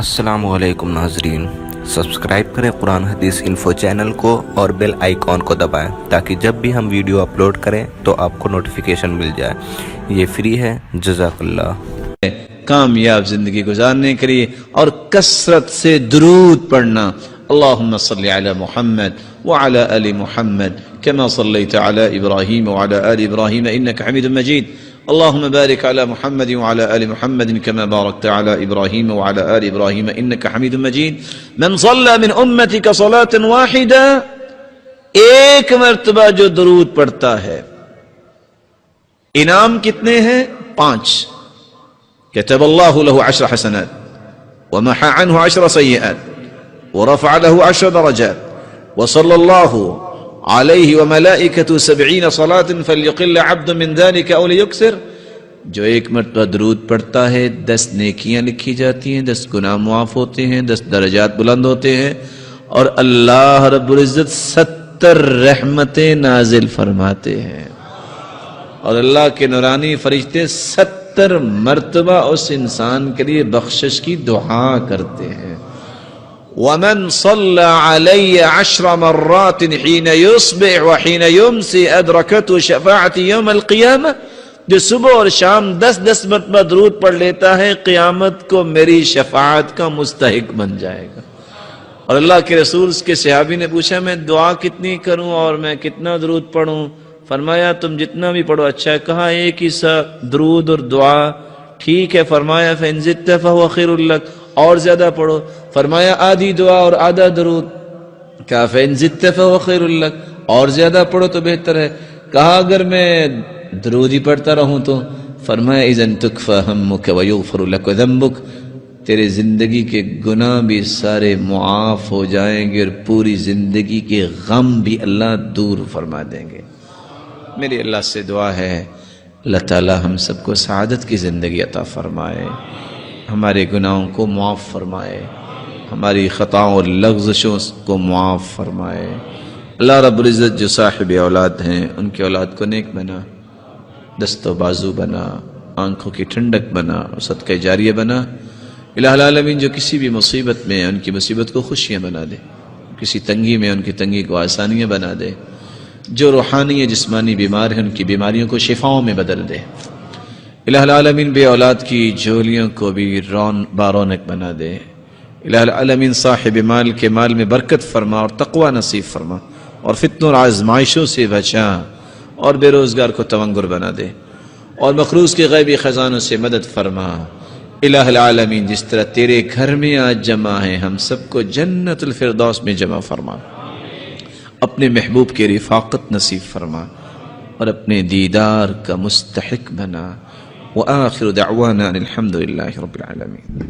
السلام علیکم ناظرین، سبسکرائب کریں قرآن حدیث انفو چینل کو اور بیل آئیکن کو دبائیں تاکہ جب بھی ہم ویڈیو اپلوڈ کریں تو آپ کو نوٹیفیکیشن مل جائے۔ یہ فری ہے۔ جزاک اللہ۔ کامیاب زندگی گزارنے کے لیے اور کثرت سے درود پڑھنا۔ اللہم صلی علی محمد وعلی آل محمد كما صلیت علی ابراہیم وعلی آل ابراہیم انک حمید مجید۔ اللہم بارک علی محمد وعلی آل محمد كما بارکت علی ابراہیم وعلی آل ابراہیم انک حمید مجید۔ من صلی من امتک صلاة واحدہ، ایک مرتبہ جو درود پڑھتا ہے، انعام کتنے ہیں؟ 5۔ كتب الله له 10 حسنات ومحى عنه 10 سيئات ورفع له 10 درجات وصلى الله عليه وملائكته 70 صلاة فليقل عبد من ذلك أو ليكثر۔ جو ایک مرتبہ درود پڑھتا ہے 10 نیکیاں لکھی جاتی ہیں، 10 گناہ معاف ہوتے ہیں، 10 درجات بلند ہوتے ہیں، اور اللہ رب العزت 70 رحمتیں نازل فرماتے ہیں، اور اللہ کے نورانی فرشتے 70 مرتبہ اس انسان کے لیے بخشش کی دعا کرتے ہیں۔ وَمَنْ صَلَّى عَلَيَّ 10 مرات حين يصبح وحين يمسي أدركته شفاعتي يوم القيامة، جو صبح اور شام 10 مرتبہ درود پڑھ لیتا ہے قیامت کو میری شفاعت کا مستحق بن جائے گا۔ اور اللہ کے رسول کے صحابی نے پوچھا میں دعا کتنی کروں اور میں کتنا درود پڑھوں؟ فرمایا تم جتنا بھی پڑھو اچھا ہے۔ کہا ایک ہی سا درود اور دعا ٹھیک ہے۔ فرمایا فَإِن زِدْتَ فَهُوَ خَيْرٌ لَكَ، اور زیادہ پڑھو۔ فرمایا آدھی دعا اور آدھا درود۔ کہا فَإِن زِدْتَ فَهُوَ خَيْرٌ لَكَ، اور زیادہ پڑھو تو بہتر ہے۔ کہا اگر میں درود ہی پڑھتا رہوں تو؟ فرمایا اِذًا تُكْفَى هَمُّكَ وَيُغْفَرُ لَكَ ذَنبُكَ، تیرے زندگی کے گناہ بھی سارے معاف ہو جائیں گے اور پوری زندگی کے غم بھی اللہ دور فرما دیں گے۔ میری اللہ سے دعا ہے اللہ تعالی ہم سب کو سعادت کی زندگی عطا فرمائے، ہمارے گناہوں کو معاف فرمائے، ہماری خطاؤں اور لغزشوں کو معاف فرمائے۔ اللہ رب العزت جو صاحب اولاد ہیں ان کی اولاد کو نیک بنا، دست و بازو بنا، آنکھوں کی ٹھنڈک بنا اور صدقہ جاریہ بنا۔ الہ العالمین جو کسی بھی مصیبت میں ہیں ان کی مصیبت کو خوشیاں بنا دے، کسی تنگی میں ان کی تنگی کو آسانیاں بنا دے، جو روحانی یا جسمانی بیمار ہیں ان کی بیماریوں کو شفاؤں میں بدل دے۔ الہ العالمین بے اولاد کی جھولیوں کو بھی بارونق بنا دے۔ الہ العالمین صاحب مال کے مال میں برکت فرما اور تقوی نصیب فرما، اور فتنوں اور آزمائشوں سے بچا، اور بے روزگار کو تونگر بنا دے، اور مخروض کے غیبی خزانوں سے مدد فرما۔ الہ العالمین جس طرح تیرے گھر میں آج جمع ہیں ہم سب کو جنت الفردوس میں جمع فرما، اپنے محبوب کی رفاقت نصیب فرما، اور اپنے دیدار کا مستحق بنا۔ وآخر دعوانا الحمد للہ رب العالمین۔